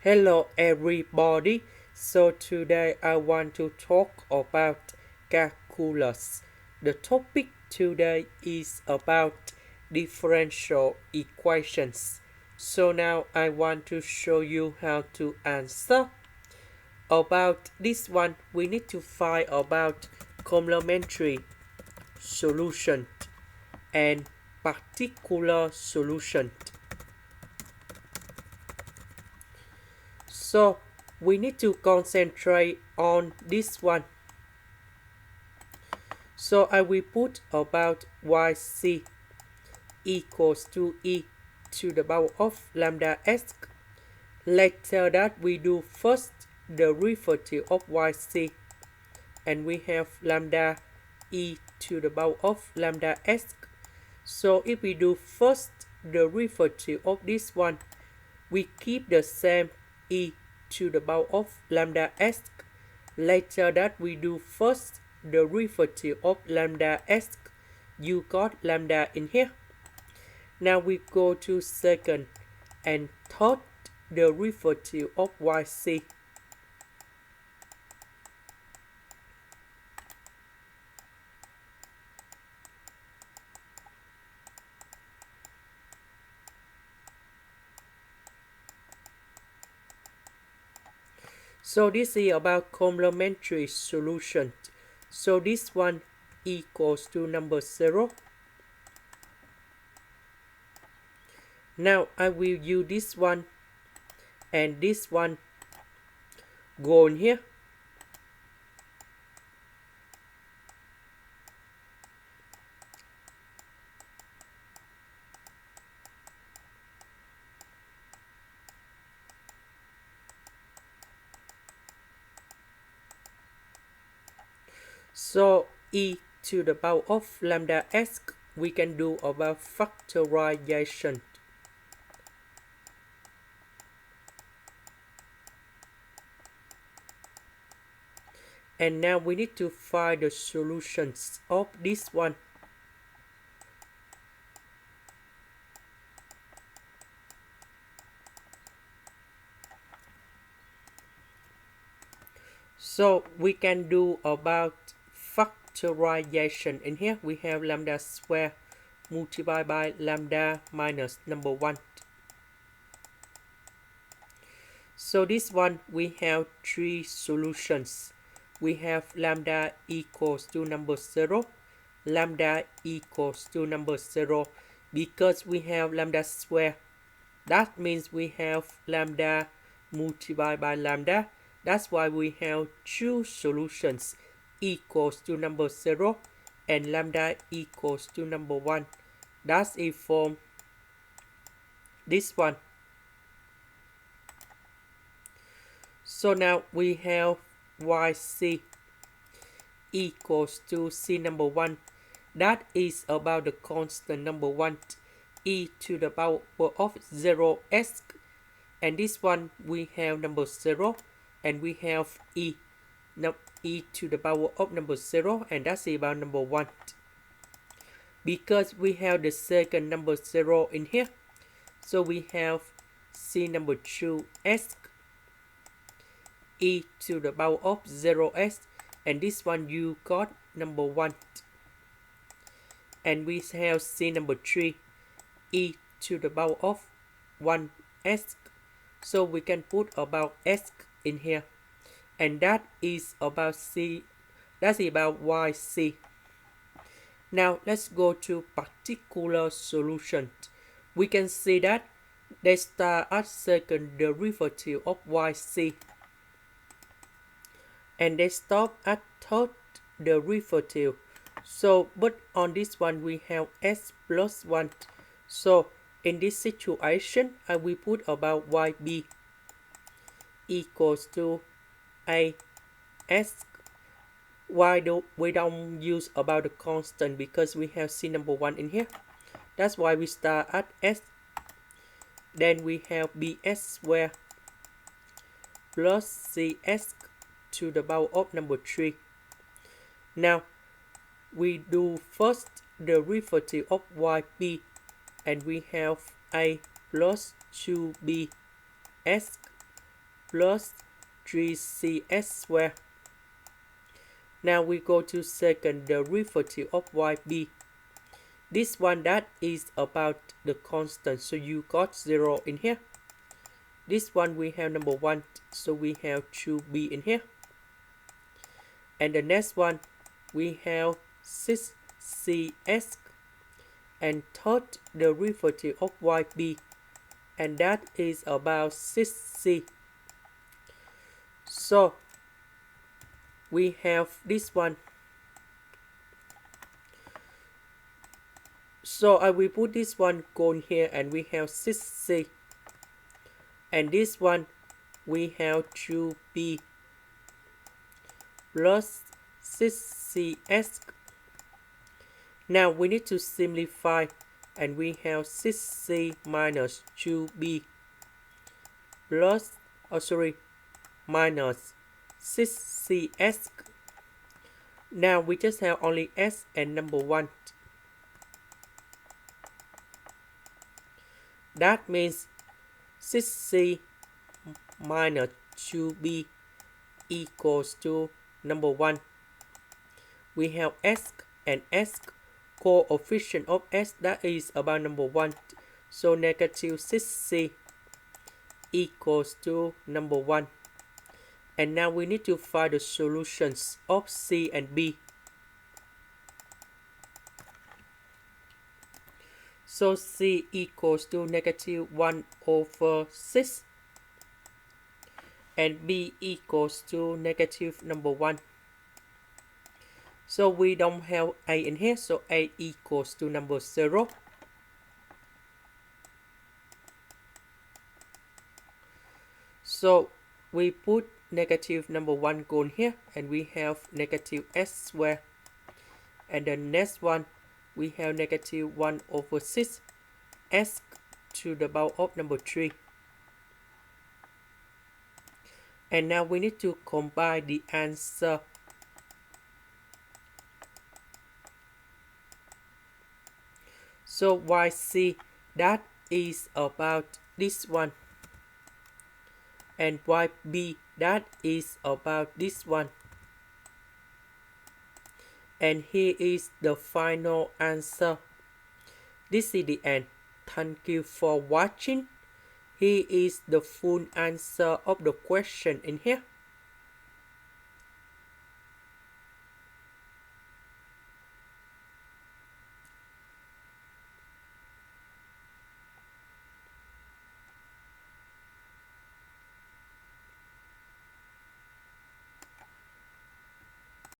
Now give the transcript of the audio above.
Hello everybody. So today I want to talk about calculus. The topic today is about differential equations. So now I want to show you how to answer. About this one, we need to find about complementary solution and particular solution. So we need to concentrate on this one. So I will put about yc equals to e to the power of lambda s. Later that we do first the derivative of yc, and we have lambda e to the power of lambda s. So if we do first the derivative of this one, we keep the same e to the power of lambda s. Later that we do first the derivative of lambda s, you got lambda in here. Now we go to second and third derivative of yc. So this is about complementary solution. So this one equals to number 0. Now I will use this one and this one go in here. So e to the power of lambda s, we can do about factorization. And now we need to find the solutions of this one. So we can do about factorization. In here we have lambda square multiplied by lambda minus number 1. So this one we have 3 solutions. We have lambda equals to number 0, lambda equals to number 0. Because we have lambda square, that means we have lambda multiplied by lambda. That's why we have 2 solutions equals to number 0 and lambda equals to number 1. That's it from this one. So now we have yc equals to c number 1. That is about the constant number 1, e to the power of 0s. And this one we have number 0 and we have e. Now e to the power of number 0, and that's about number 1. Because we have the second number 0 in here, so we have c number 2s e to the power of 0s, and this one you got number 1. And we have c number 3 e to the power of 1s, so we can put about s in here, and that is about c. That's about yc. Now let's go to particular solution. We can see that they start at second derivative of yc, and they stop at third derivative. So but on this one we have s plus 1. So in this situation I will put about yb equals to a s. Why do we don't use about the constant? Because we have c number 1 in here. That's why we start at s. Then we have bs square plus cs to the power of number 3. Now we do first the derivative of yb, and we have a plus 2bs plus 3cs squared. Now we go to second derivative of yb. This one that is about the constant, so you got 0 in here. This one we have number 1, so we have 2b in here. And the next one we have 6cs and third derivative of yb, and that is about 6c. So we have this one. So I will put this one going here, and we have 6c. And this one we have 2b plus 6cs. Now we need to simplify, and we have 6c minus 2b plus, minus 6cs. Now we just have only s and number 1. That means 6c minus 2b equals to number 1. We have s and s, coefficient of s, that is about number 1. So negative 6c equals to number 1. And now we need to find the solutions of c and b. So c equals to negative 1 over 6. And b equals to negative number 1. So we don't have a in here, so a equals to number 0. So we put negative number 1 going here, and we have negative s squared. And the next one we have negative 1 over 6 s to the power of number 3. And now we need to combine the answer. So yc, that is about this one. And yb, that is about this one. And here is the final answer. This is the end. Thank you for watching. Here is the full answer of the question in here.